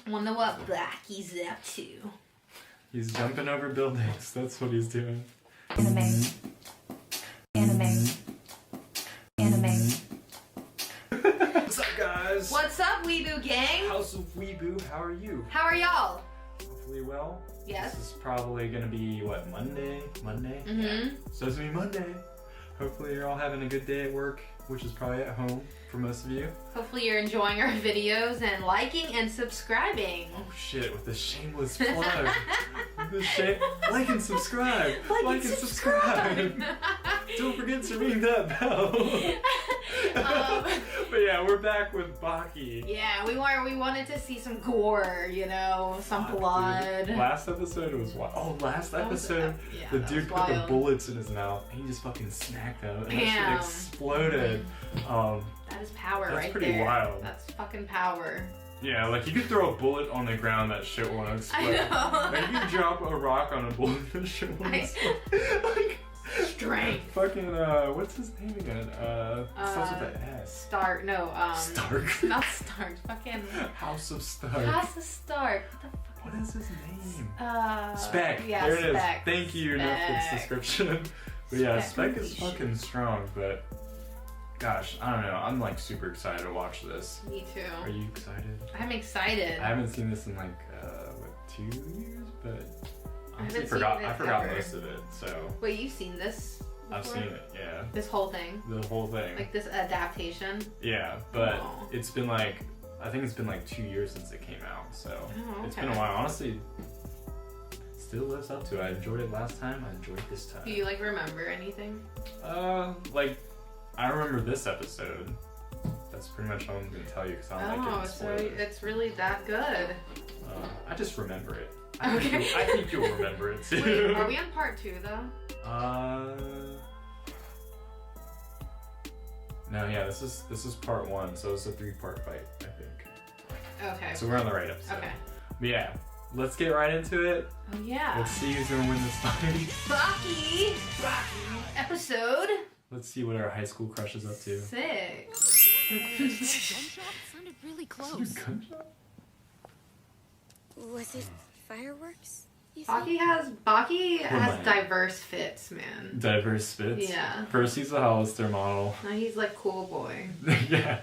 Wonder what Baki's up to. He's jumping over buildings. That's what he's doing. Anime. Anime. Anime. What's up, guys? What's up, Weebu gang? House of Wibu, how are you? How are y'all? Hopefully well. Yes. This is probably gonna be, what, Monday? Mm-hmm. Yeah. So it's gonna be Monday. Hopefully you're all having a good day at work, which is probably at home for most of you. Hopefully you're enjoying our videos and liking and subscribing. Oh shit, with the shameless plug. Like and subscribe. Like and subscribe. Don't forget to ring that bell. But yeah, we're back with Baki. Yeah, we wanted to see some gore, you know, some blood. Dude, last episode was wild. Oh, last episode, the dude put the bullets in his mouth and he just fucking snacked them and that shit exploded. That is power right there. That's pretty wild. That's fucking power. Yeah, like you could throw a bullet on the ground, that shit won't explode. I know. Like you could drop a rock on a bullet, that shit won't explode. Like, strength. Fucking, what's his name again? Starts with an S. Stark, no, Stark. Not Stark, fucking... House of Stark. House of Stark. What the fuck? What is his name? Spec. Yeah, there it is. Spec. Thank you, Netflix description. But yeah, Spec is fucking strong, but... Gosh, I don't know. I'm like super excited to watch this. Me too. Are you excited? I'm excited. I haven't seen this in like, what, 2 years? But honestly, I forgot most of it, so. Wait, you've seen this before? I've seen it, yeah. This whole thing? The whole thing. Like this adaptation? Yeah, but it's been like, I think it's been like 2 years since it came out, so. It's been a while. Honestly, still lives up to it. I enjoyed it last time, I enjoyed it this time. Do you like remember anything? Like, I remember this episode. That's pretty much all I'm going to tell you because I don't like it. So it's really that good. I just remember it. Okay. I think you'll remember it too. Wait, are we on part 2 though? No, yeah, this is part 1, so it's a 3-part fight, I think. Okay. So we're on the right episode. Okay. But yeah, let's get right into it. Oh yeah. Let's see who's gonna win this fight. Baki episode. Let's see what our high school crush is up to. 6. Gunshot sounded really close. Gunshot? Was it fireworks? Baki has diverse fits, man. Diverse fits? Yeah. First he's a Hollister model. Now he's like cool boy. Yeah.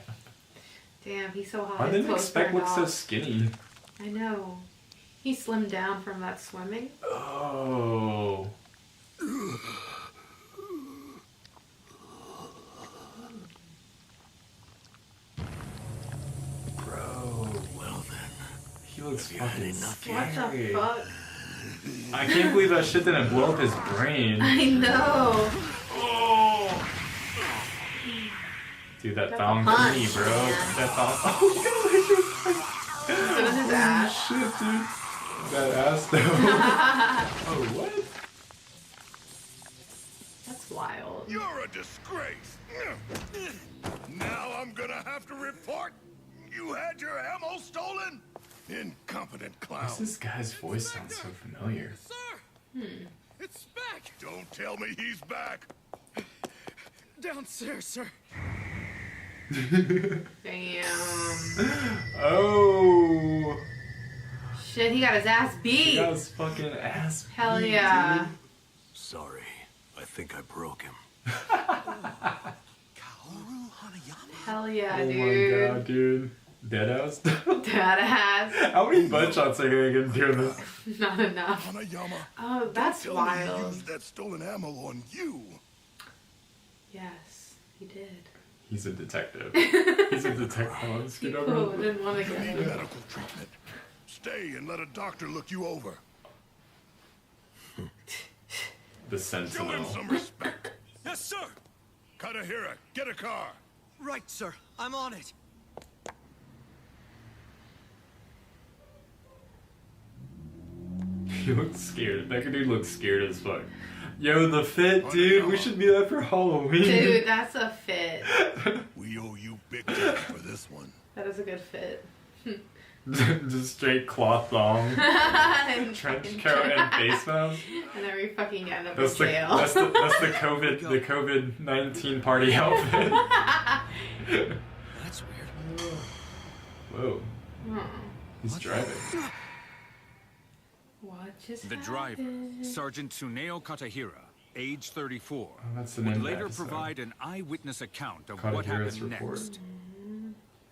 Damn, he's so hot. Why didn't Spec look so skinny? I know. He slimmed down from that swimming. Oh. He looks fucking scary. What the fuck? I can't believe that shit didn't blow up his brain. I know. Oh. Dude, that thong for me, bro. That thong. Oh, So does his ass. Shit, dude. That ass though. Oh, what? That's wild. You're a disgrace. Now I'm gonna have to report you had your ammo stolen. Incompetent clown. Why does this guy's voice sound so familiar? Sir! It's Spec! Don't tell me he's back! Downstairs, sir. Damn. Oh! Shit, he got his ass beat. He got his fucking ass beat. Hell yeah. Dude. Sorry, I think I broke him. Hell yeah, Oh dude. my god, dude. Deadass? Deadass. How many butt shots are you gonna get during this? Not enough. Hanayama, Oh, that's tell me he wild. used that stolen ammo on you. Yes, he did. He's a detective. He's a detective. He didn't want to You get need him. medical treatment. Stay and let a doctor look you over. The Show him Sentinel. some respect. Yes, sir! Kadahira, get a car. Right, sir. I'm on it. He looks scared. That dude looks scared as fuck. Yo, the fit, dude. We should be there for Halloween. Dude, that's a fit. We owe you big time for this one. That is a good fit. Just straight cloth thong, And trench fucking coat, and face mask. And then we fucking end up That's in the jail. that's the COVID-19 party outfit. That's weird. Whoa. He's driving. What just The driver, Sergeant Tsuneo Katahira, age 34, Oh, that's the name would of the later episode. provide an eyewitness account of what Katahira's happened report. next.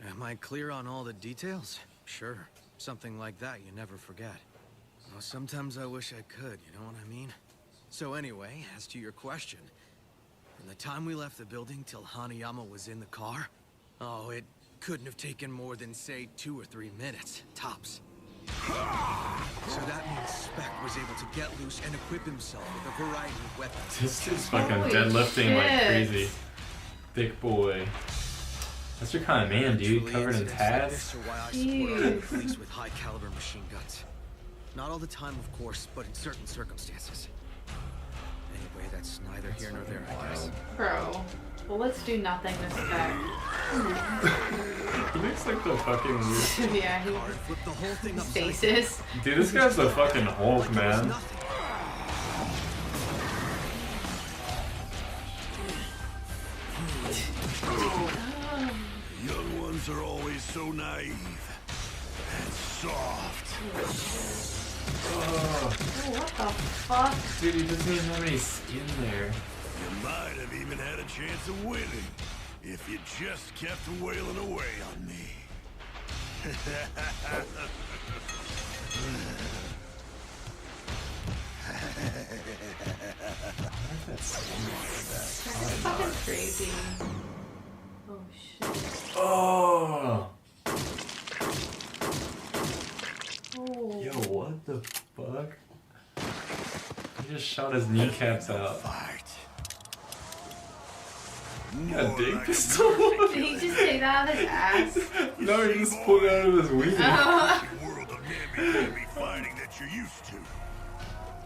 Am I clear on all the details? Sure. Something like that you never forget. Well, sometimes I wish I could, you know what I mean? So anyway, as to your question, from the time we left the building till Hanayama was in the car, oh, it couldn't have taken more than, say, 2 or 3 minutes, tops. So that means Spec was able to get loose and equip himself with a variety of weapons. This dude's fucking Holy deadlifting like shit. crazy. Thick boy. That's your kind of man, dude. Truly, Covered in incidents like tats. this are why I support armed police with high caliber machine guns. Not all the time, of course, but in certain circumstances. Anyway, that's neither here nor there, I guess. Bro. Well, let's do nothing this Spec. He looks like the fucking weird. Yeah, he Car flipped the whole thing upside down. faces. Dude, this guy's the fucking Hulk, Like it was man. nothing. Young ones are always so naive and soft. Oh, Oh, what the fuck? dude, he doesn't even have any skin there. You might have even had a chance of winning if you just kept wailing away on me. That's That's fucking crazy. Oh shit. Oh, Oh. yo, what the fuck? He just shot his kneecaps out. Fight. Got a More dig like pistol? Did he just take that out of his ass? No, he just pulled it out of his wiener. a world of namby-pamby fighting that you're used to.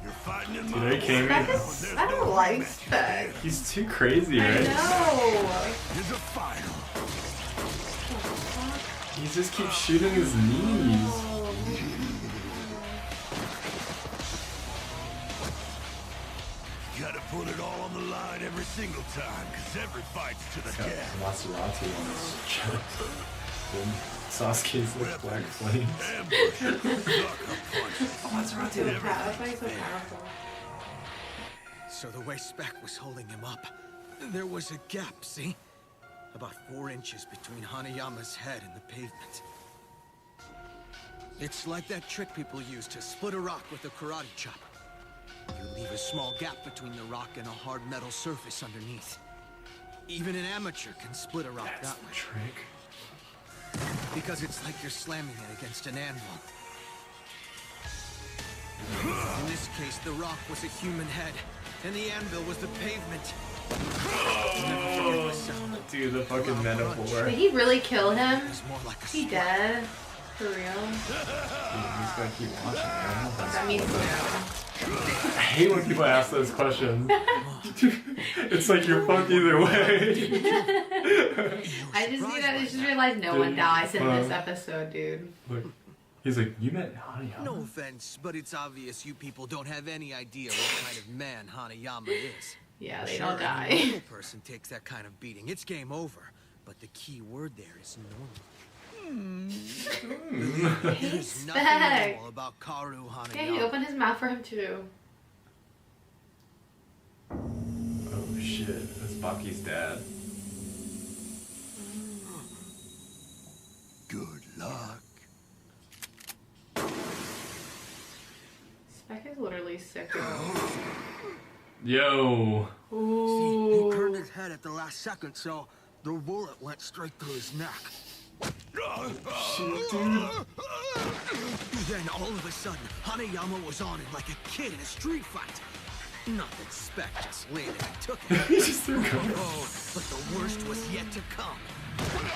You're fighting in Dude, my they came Spec in. is, I don't like Spec. He's too crazy, I right? know. There's a final. He just keeps shooting his knees. Gotta put it all on the line every single time, cause every fight's to the He's got death. Maserati on his chest. And Sasuke's like black flames. Ambush, sucker punches. Dude, that's why he's so powerful. So the way Spec was holding him up, there was a gap, see? About 4 inches between Hanayama's head and the pavement. It's like that trick people use to split a rock with a karate chop. You leave a small gap between the rock and a hard metal surface underneath. Even an amateur can split a rock That's that the way. trick. Because it's like you're slamming it against an anvil. In this case, the rock was a human head, and the anvil was the pavement. Never forget the sound. Dude, the fucking metaphor. Did he really kill him? It was more like a He spark. dead? For real? Dude, he's gotta keep watching, man. That means no. I hate when people ask those questions. It's like you're fucked either way. I just realized no one dies in this episode, dude. Look, he's like, you met Hanayama? No offense, but it's obvious you people don't have any idea what kind of man Hanayama is. Yeah, they Sure, don't any die. normal person takes that kind of beating, it's game over. But the key word there is normal. Hey, There's nothing Spec. normal about Karu Hanayama. Yeah, he opened his mouth for him too. Oh shit, that's Baki's dad. Good luck. Spec is literally sick. Yo. See, Ooh. he turned his head at the last second, so the bullet went straight through his neck. Shit, dude. Then all of a sudden, Hanayama was on him like a kid in a street fight. Not that Spec just landed and took it. He just threw guns. Oh, but the worst was yet to come.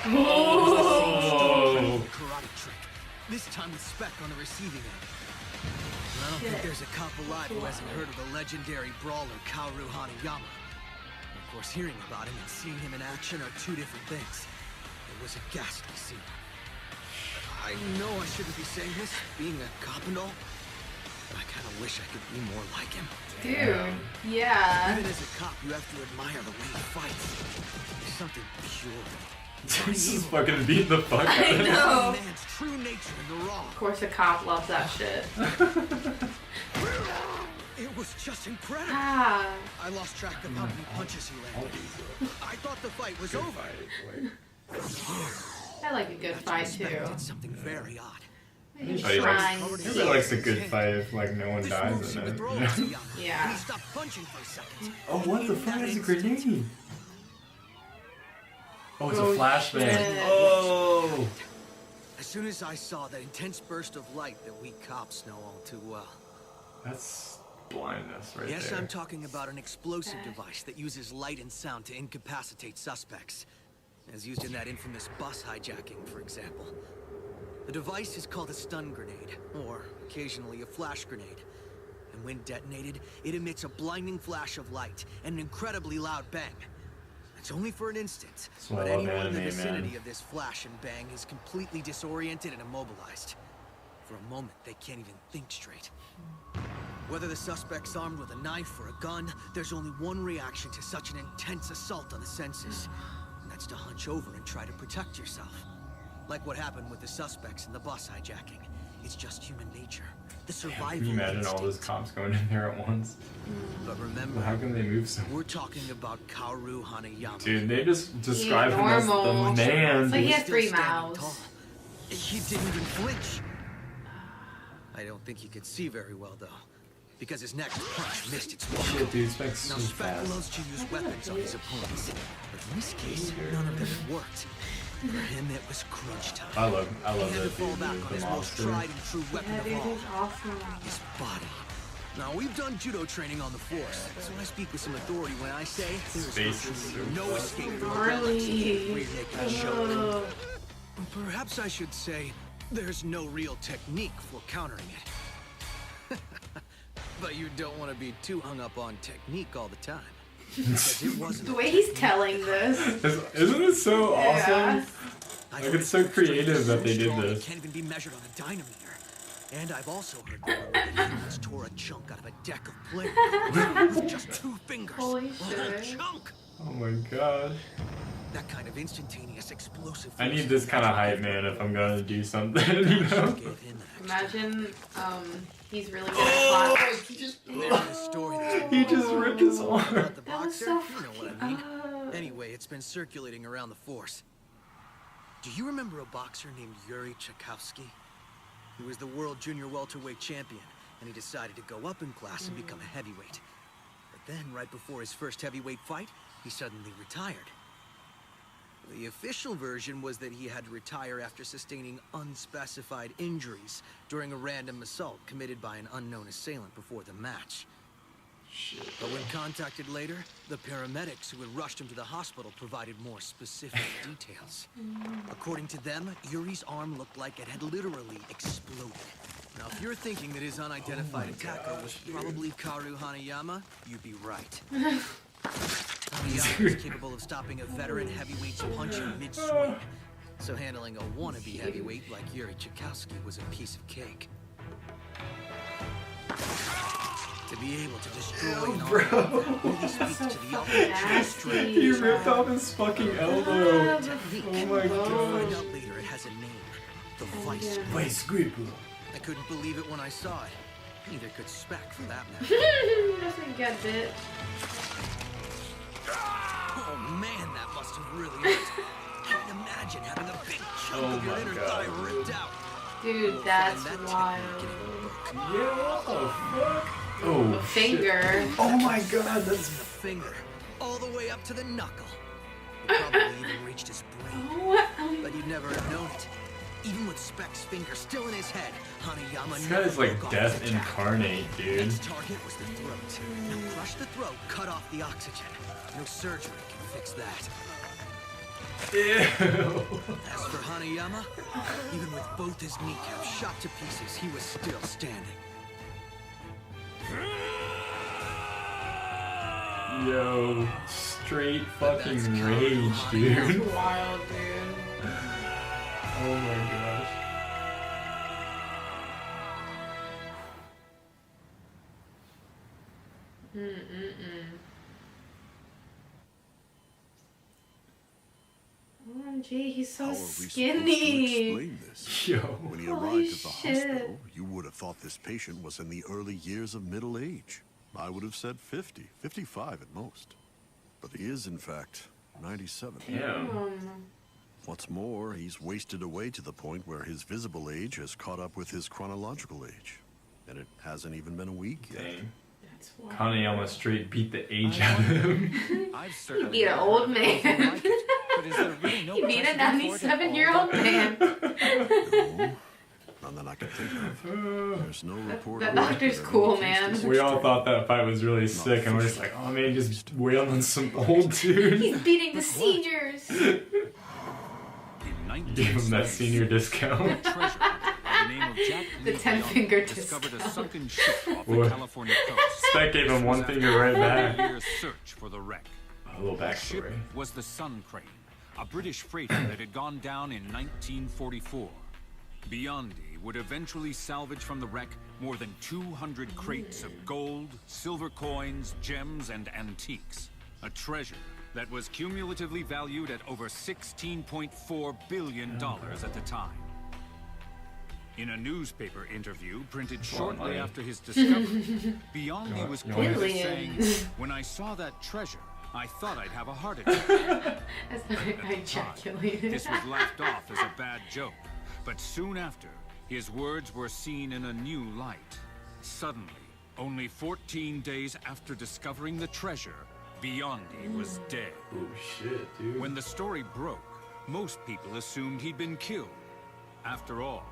Oh. Karate trick. This time with Spec on the receiving end. And I don't think there's a cop alive who hasn't heard of the legendary brawler Kaoru Hanayama. Of course, hearing about him and seeing him in action are two different things. It was a ghastly scene. I know I shouldn't be saying this, being a cop and all, but I kind of wish I could be more like him. Dude, yeah. Even as a cop, you have to admire the way he fights. There's something pure, Just fucking beat the fuck out I of him. know. Man's true nature in the raw. Of course, a cop loves that shit. It was just incredible. Ah. I lost track of how many punches he landed. I thought the fight was over. I like a good fight too. Did something very odd. He's Everybody trying. Everybody likes a good fight if like no one This dies move in seemed to it. throw You know? Hanayama, Yeah. and he stopped punching for a second. Oh, what the fuck is a grenade? Oh, it's a Oh, flashbang. shit. Oh! As soon as I saw that intense burst of light that we cops know all too well. That's blindness right Yes, there. I'm talking about an explosive device that uses light and sound to incapacitate suspects. As used in that infamous bus hijacking, for example. The device is called a stun grenade, or occasionally a flash grenade. And when detonated, it emits a blinding flash of light and an incredibly loud bang. It's only for an instant, That's why but I love anyone in the anime, vicinity man. of this flash and bang is completely disoriented and immobilized. For a moment, they can't even think straight. Whether the suspect's armed with a knife or a gun, there's only one reaction to such an intense assault on the senses. And that's to hunch over and try to protect yourself. Like what happened with the suspects in the bus hijacking. It's just human nature. The survival Can you imagine all those instinct. cops going in there at once? But remember, How can they move so? we're talking about Kaoru Hanayama. Dude, they just describe him as the normal. man. Like he dude. has 3 Still standing mouths. tall. He didn't even flinch. I don't think he could see very well, though. Because his next punch missed its mark. Shit, dude, Spec's so Now, Spec fast. loves to use weapons on his opponents. But in this case, none of them worked. For him, it was crunch time. I love He had to that fall dude, back on the his most monster. tried and true weapon Yeah, of dude, all. he's awesome. His body. Now, we've done judo training on the force, so I speak with some authority when I say there's Face is virtually so no fast. escape from Gnarly. where you're making a show. Oh. Perhaps I should say there's no real technique for countering it. But you don't want to be too hung up on technique all the time. Because it wasn't The way he's telling this. Isn't it so Yeah. awesome? Like, it's so creative that they did Strong, this. It can't even be measured on a dynameter. And I've also heard that humans tore a chunk out of a deck of players with just 2 fingers. Holy A shit. chunk! Oh my god. That kind of instantaneous explosive. I need this kind of hype, man, if I'm gonna do something, you know? Gave him that Imagine, he's really good at plot. There's a story that's He just ripped his arm. about the That was boxer. so You know what I mean. Oh. Anyway, it's been circulating around the force. Do you remember a boxer named Yuri Tchaikovsky? He was the world junior welterweight champion, and he decided to go up in class and become a heavyweight. But then, right before his first heavyweight fight, he suddenly retired. The official version was that he had to retire after sustaining unspecified injuries during a random assault committed by an unknown assailant before the match. But when contacted later, the paramedics who had rushed him to the hospital provided more specific details. According to them, Yuri's arm looked like it had literally exploded. Now, if you're thinking that his unidentified attacker was probably Kaoru Hanayama, you'd be right. Hanayama was capable of stopping a veteran heavyweight's punch in mid-swing. So handling a wannabe heavyweight like Yuri Tchaikovsky was a piece of cake. To be able to destroy an arm really speaks to the ultimate strength. He ripped off his fucking elbow. Technique. Oh my Find god. out later it has a name. The Vice. Vice grip. I couldn't believe it when I saw it. Neither could Spec, for that matter. He doesn't get it. Oh man, that must have really hurt. Can't imagine having a big chunk Oh of your my inner God, thigh ripped out. Dude, that's That wild. technique in a book. Yeah, what the fuck? Oh, A finger. shit. Oh my god, From that's... the finger, all the way up to the knuckle. It probably even reached his brain. Oh, But you'd never have known it. Even with Spec's finger still in his head, Hanayama This never guy's like broke off death his attack. incarnate, dude. Its target was the throat. Now crush the throat, cut off the oxygen. No surgery can fix that. Ew. As for Hanayama, even with both his kneecaps shot to pieces, he was still standing. Yo, straight fucking That's rage, that's dude. wild, dude. Oh my gosh. OMG, he's so How are we supposed to skinny. explain this? Yo. When he Holy arrived at the shit. hospital, you would have thought this patient was in the early years of middle age. I would have said 50, 55 at most. But he is, in fact, 97. Damn. What's more, he's wasted away to the point where his visible age has caught up with his chronological age. And it hasn't even been a week yet. Dang. That's wild. Kanayama straight beat the age out of him. I've He certainly beat an never old heard man. anything like it. But is there really no He beat a precedent for it at all? 97-year-old man. No, none that I can think of. There's no report. That on record doctor's of cool, any cases man. We all thought that fight was really sick, and we're just like, oh man, just wail on some old dude. He's beating the seniors. In Give him that 1976, senior discount. treasure hunter by the name of Jack The Lee 10-finger Bianchi discovered a discount. sunken ship off the What? California coast. Spec gave him one finger right back. Years search for the wreck. A little The ship backstory. was the Sun Crane, a British freighter that had gone down in 1944. Bianchi would eventually salvage from the wreck more than 200 crates of gold, silver coins, gems, and antiques. A treasure that was cumulatively valued at over $16.4 billion at the time. In a newspaper interview printed shortly money. after his discovery, Bianchi was you quoted want- as saying, Billions. "When I saw that treasure, I thought I'd have a heart attack." As I ejaculated. This was laughed off as a bad joke, but soon after, his words were seen in a new light. Suddenly, only 14 days after discovering the treasure, Bianchi was dead. Oh shit, dude. When the story broke, most people assumed he'd been killed. After all,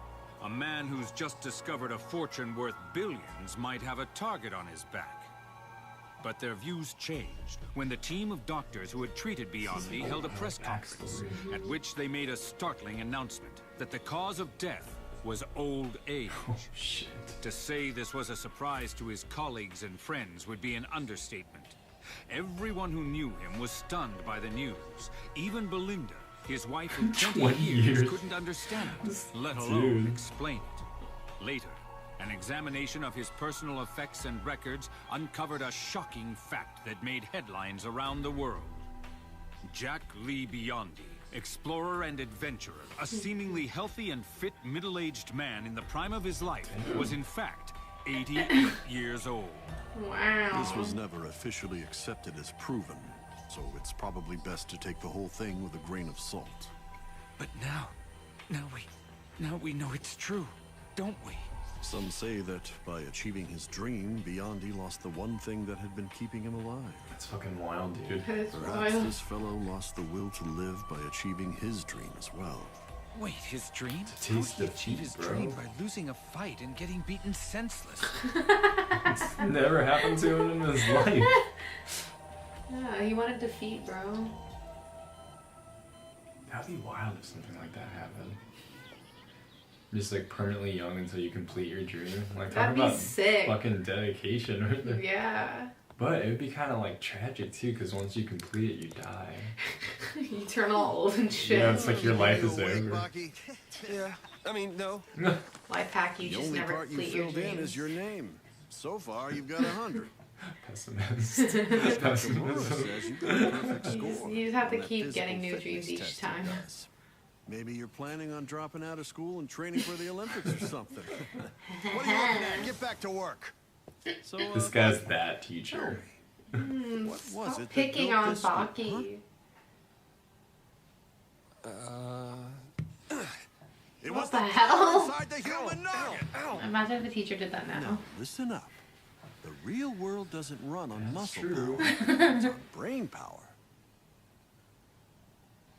a man who's just discovered a fortune worth billions might have a target on his back. But their views changed when the team of doctors who had treated Bianchi held a press conference, at which they made a startling announcement that the cause of death was old age. Oh shit. To say this was a surprise to his colleagues and friends would be an understatement. Everyone who knew him was stunned by the news. Even Belinda, his wife of 20 20 years, years. couldn't understand it, let Dude. alone explain it. Later, an examination of his personal effects and records uncovered a shocking fact that made headlines around the world. Jack Lee Bianchi, explorer and adventurer, a seemingly healthy and fit middle-aged man in the prime of his life, was in fact 88 years old. Wow. This was never officially accepted as proven, so it's probably best to take the whole thing with a grain of salt. But now we know it's true, don't we? Some say that by achieving his dream, Bianchi lost the one thing that had been keeping him alive. That's fucking wild, dude. It's Perhaps wild. this fellow lost the will to live by achieving his dream as well. Wait, his dream? taste How did he of achieve defeat, his bro. dream by losing a fight and getting beaten senseless? It's never happened to him in his life. Yeah, he wanted defeat, bro. That'd be wild if something like that happened. Just like permanently young until you complete your dream. Like That'd talking be about sick. fucking dedication right there. Yeah. But it would be kind of like tragic too, because once you complete it, you die. You turn all old and shit. Yeah, it's like your life is Awake, over. Baki? Yeah, I mean, no. Life hack, you The just only never part you complete your filled in dreams. is your name. So far, you've got 100. Pessimist. Kimura Pessimism. says you got a perfect You score. just have to on that keep physical getting new fitness dreams each test time. he does. Maybe you're planning on dropping out of school and training for the Olympics or something. What are you looking at? Get back to work. So, This guy's that teacher. what was Stop it that picking built on this school, Baki. It What was the power hell? inside the human nugget. Imagine if the teacher did that now. Now, listen up. The real world doesn't run on muscle true. power. It's on brain power.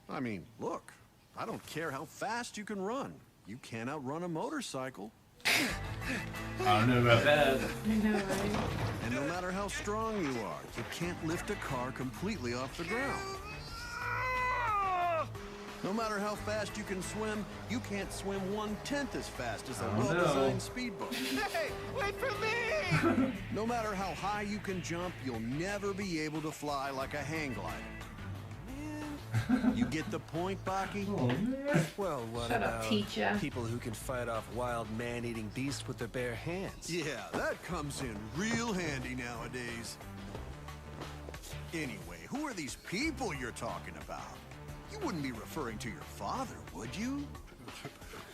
I mean, look. I don't care how fast you can run. You can't outrun a motorcycle. I don't know about that. I know, right? And no matter how strong you are, you can't lift a car completely off the ground. No matter how fast you can swim, you can't swim 1/10 as fast as a Oh, no. well-designed speedboat. Hey, wait for me! No matter how high you can jump, you'll never be able to fly like a hang glider. You get the point, Baki? Oh, man. Well, what Shut up, about teacher. people who can fight off wild man-eating beasts with their bare hands? Yeah, that comes in real handy nowadays. Anyway, who are these people you're talking about? You wouldn't be referring to your father, would you?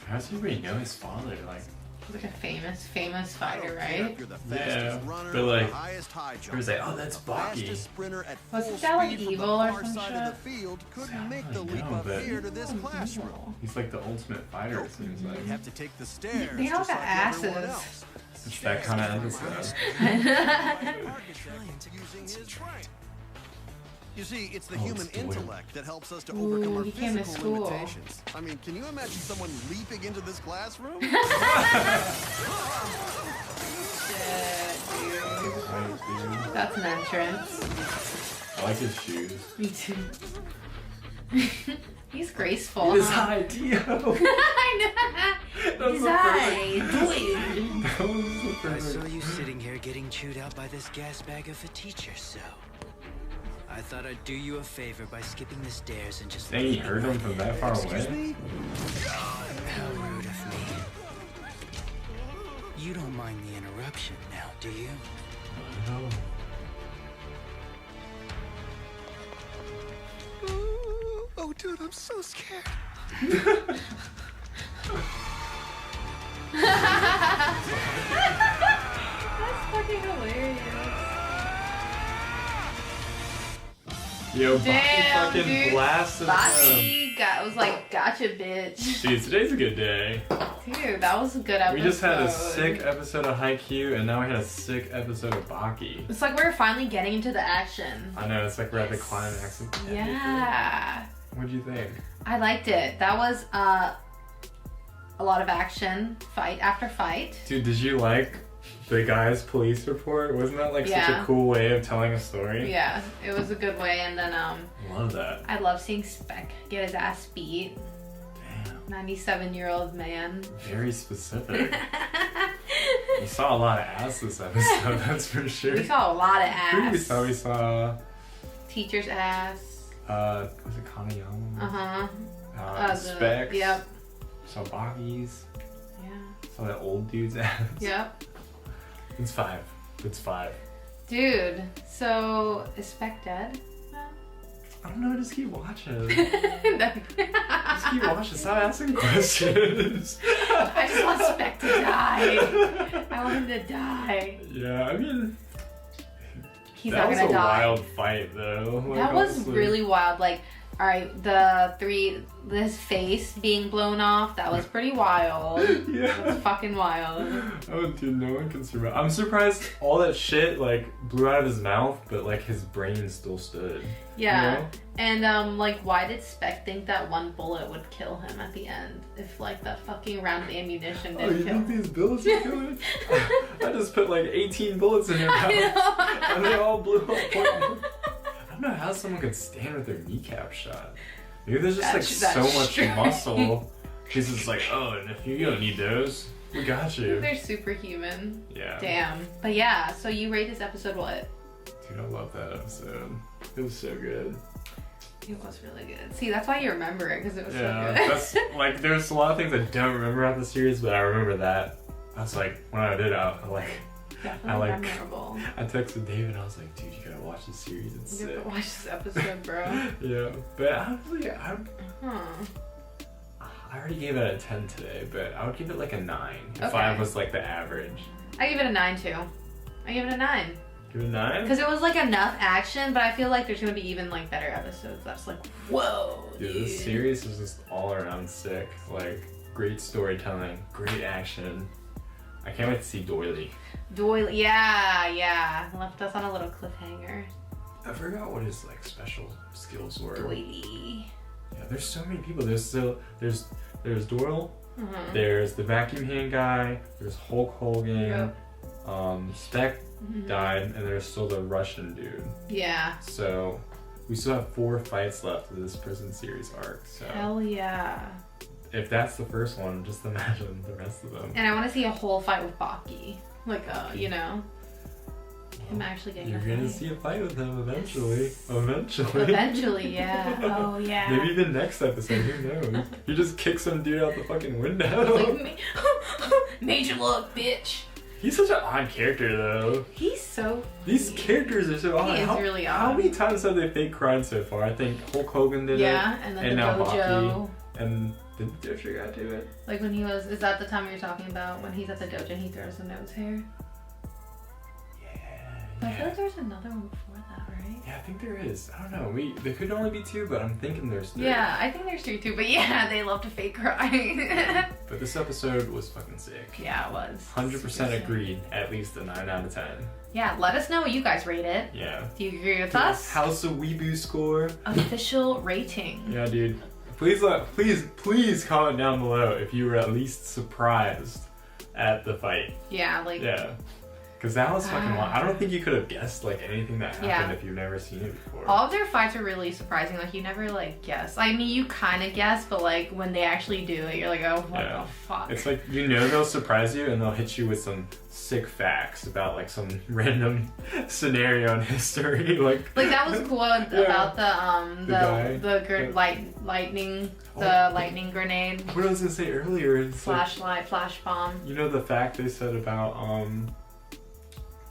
How does everybody know his father? Like, He's like a famous fighter, right? yeah, but like, everyone's like, oh, that's Baki. Wasn't that like evil or some shit? Couldn't make the leap up here to this classroom. He's like the ultimate fighter, it seems like. You have to take the stairs. They all just got like everyone asses. else. It's that kind of episode. Using his brain. You see, it's the Oh, human it's Doyle. intellect that helps us to overcome our he came to physical school. limitations. I mean, can you imagine someone leaping into this classroom? Shit, dude. That's an entrance. I like his shoes. Me too. He's graceful. His huh? high Dio. I know. His eye. I saw you sitting here getting chewed out by this gas bagger for teacher, so I thought I'd do you a favor by skipping the stairs and just Dang, he leaving heard him right from here. that far Excuse away. me? How rude of me. You don't mind the interruption now, do you? No. Oh, dude, I'm so scared. That's fucking hilarious. Yo, Baki Damn, fucking dude. blasted him. Baki was like, gotcha, bitch. Dude, today's a good day. Dude, that was a good episode. We just had a sick episode of Haikyuu, and now we had a sick episode of Baki. It's like we're finally getting into the action. I know, it's like we're at the climax of everything. Yeah. What'd you think? I liked it. That was a lot of action, fight after fight. Dude, did you like the guy's police report? Wasn't that like such Yeah. a cool way of telling a story? Yeah, it was a good way. And then Love that. I love seeing Spec get his ass beat. Damn. 97-year-old man. Very specific. We saw a lot of ass this episode, that's for sure. We saw a lot of We ass. saw Teacher's ass. was it Hanayama? Uh-huh. Specs. Yep. Saw Baki's. Yeah. Saw that old dude's ass. Yep. It's 5. It's 5. Dude, so is Spec dead? I don't know, just keep watching. Just Just keep watching. Stop asking questions. I just want Spec to die. I want him to die. Yeah, I mean, He's that not was gonna a die. wild fight, though. Like, That was honestly. really wild. Like, alright, his face being blown off, that was pretty wild. Yeah. That was fucking wild. Oh, dude, no one can survive. I'm surprised all that shit, like, blew out of his mouth, but, like, his brain still stood. Yeah. You know? And, like, why did Spec think that one bullet would kill him at the end? If, like, that fucking round of ammunition Oh, didn't you kill think him? these bullets are killing? I just put, like, 18 bullets in your mouth. I And they know. all blew up. I don't know how someone could stand with their kneecap shot. Maybe there's just like That's so much true. muscle. He's just like, oh, and if you don't need those, we got you. They're superhuman. Yeah. Damn. But yeah, so you rate this episode what? Dude, I love that episode. It was so good. It was really good. See, that's why you remember it, because it was Yeah, so good. that's like there's a lot of things I don't remember about the series, but I remember that. I was like, when I did, I like, Definitely like- memorable. I texted David. I was like, dude, you gotta watch this series. It's You have sick. to watch this episode, bro. Yeah, but honestly, I Huh. already gave it a 10 today, but I would give it like a 9. If Okay. 5 was like the average. I give it a 9 too. I give it a 9. Give it a 9? Because it was like enough action, but I feel like there's gonna be even like better episodes. That's like, whoa. Dude, this series is just all around sick. Like, great storytelling, great action. I can't wait to see Doily. Doyle, yeah. Left us on a little cliffhanger. I forgot what his like special skills were. Doily. Yeah, there's so many people. There's Doyle. Mhm. There's the vacuum hand guy. There's Hulk Hogan. Yep. Spec Mhm. died, and there's still the Russian dude. Yeah. So we still have 4 fights left of this prison series arc. So Hell yeah. if that's the first one, just imagine the rest of them. And I want to see a whole fight with Baki. Like, you know, him actually getting You're a gonna fight. see a fight with him eventually. Eventually. Eventually, yeah. Oh, yeah. Maybe even next episode, who knows? You just kick some dude out the fucking window. Like, major look, bitch. He's such an odd character, though. He's so. These characters are so odd. He is really odd. How many times have they fake cried so far? I think Hulk Hogan did it. Yeah, and then the now dojo. Baki. And did the dojo guy do it? Like when he was. Is that the time you're talking about? When he's at the dojo and he throws the nose hair? But I feel like there's another one before that, right? Yeah, I think there is. I don't know. There could only be 2, but I'm thinking there's 3. Yeah, I think there's 3 too. But yeah, they love to fake cry. But this episode was fucking sick. Yeah, it was. 100% agreed. At least a 9 out of 10. Yeah, let us know what you guys rate it. Yeah. Do you agree with us? House of Wibu score. Official rating. Yeah, dude. Please comment down below if you were at least surprised at the fight. Yeah, like. Yeah. Because that was fucking wild. I don't think you could have guessed like anything that happened if you've never seen it before. All of their fights are really surprising. Like you never like guess. I mean, you kind of guess, but like when they actually do it, you're like, oh, what the fuck? It's like they'll surprise you and they'll hit you with some sick facts about like some random scenario in history. Like that was cool about the lightning grenade. What I was gonna say earlier is flashlight, flash bomb. You know the fact they said about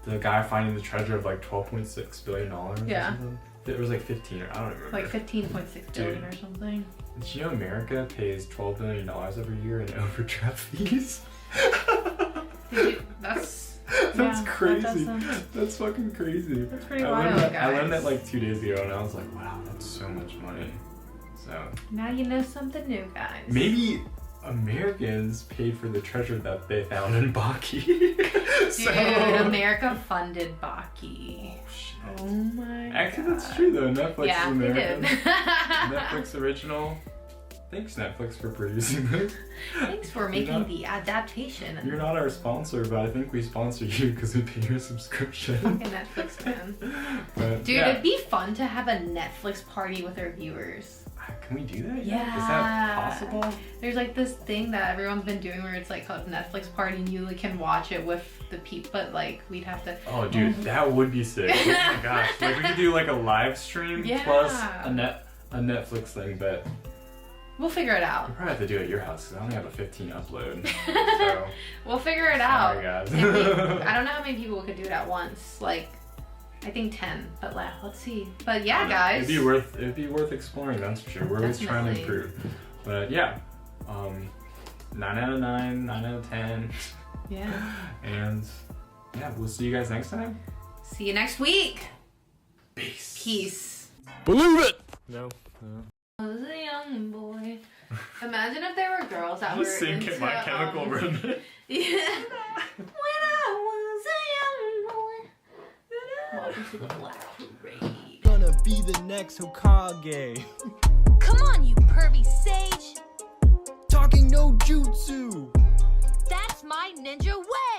the guy finding the treasure of like $12.6 billion or something? It was like 15 or I don't remember. Like 15.6 billion or something. Did you know America pays $12 billion every year in overdraft fees? That's crazy. That's fucking crazy. That's pretty wild, guys. I learned that like 2 days ago and I was like, wow, that's so much money. So now you know something new, guys. Maybe Americans paid for the treasure that they found in Baki. Dude, America funded Baki. Oh, shit. Oh my Actually, God. that's true though. Netflix is American. They did. Netflix original. Thanks, Netflix, for producing this. Thanks for making the adaptation. You're not our sponsor, but I think we sponsor you because we pay your subscription. Fucking Netflix fan. But, dude, it'd be fun to have a Netflix party with our viewers. Can we do that? Yeah. Is that possible? There's like this thing that everyone's been doing where it's like called Netflix party and you can watch it with the people, but like we'd have to. Oh, dude, that would be sick. Oh my gosh. Like we could do like a live stream plus a Netflix thing, but. We'll figure it out. We'll probably have to do it at your house because I only have a 15 upload. So. We'll figure it out. Sorry, guys. I don't know how many people could do it at once. Like, I think 10, but let's see. But yeah, guys. It'd be worth exploring, that's for sure. We're always trying to improve. But yeah, 9 out of 9, 9 out of 10. Yeah. And yeah, we'll see you guys next time. See you next week. Peace. Believe it! No. I was a young boy. Imagine if there were girls that were into My Chemical Romance. Yeah. When I was a young boy. Welcome to the Black Parade. Gonna be the next Hokage. Come on, you pervy sage. Talking no jutsu. That's my ninja way.